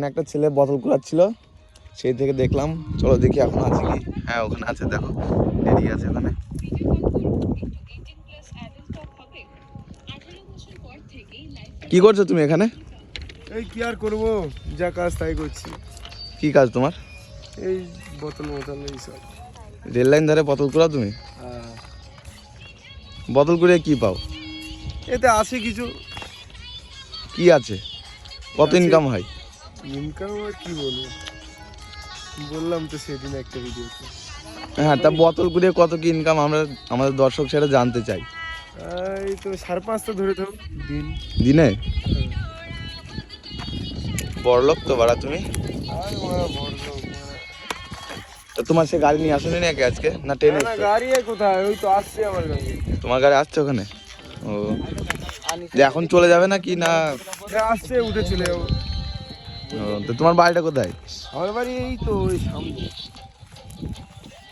একটা ছেলে বোতল কুড়াচ্ছিল, সেই থেকে দেখলাম। চলো দেখি এখন আছে কি। হ্যাঁ ওখানে আছে, দেখো রেডি আছে ওখানে। কি করছো তুমি এখানে? এই কি আর করবো, যা কাজ তাই করছি। কি কাজ তোমার? এই বোতল এইসব। রেল লাইন ধারে বোতল কুড়াও তুমি? বোতল কুড়িয়ে কি পাও? এতে আছে কিছু। কি আছে? কত ইনকাম হয়? ইনকাম আর কি বলবো, বললাম তো সেদিন একটা ভিডিওতে। হ্যাঁ, তা বোতল কুড়িয়ে কত কি ইনকাম, আমরা আমাদের দর্শক সেটা জানতে চাই। এই তো 5.5 ধরে থাও দিনে। বড়লোক তো বাড়া তুমি। আর ওরা বড় লোক। তা তোমার সে গাড়ি নিয়ে আসেনি নাকি আজকে, না ট্রেনে? না গাড়ি কোথায়, ওই তো আসছে আমার গাড়ি। তোমার গাড়ি আসছে ওখানে? ও, যে এখন চলে যাবে না কি না? আসছে, উঠে চলে যাবো। ও, তো তোমার বাড়িটা কোথায়? আমার বাড়ি এই তো ওই সামনে।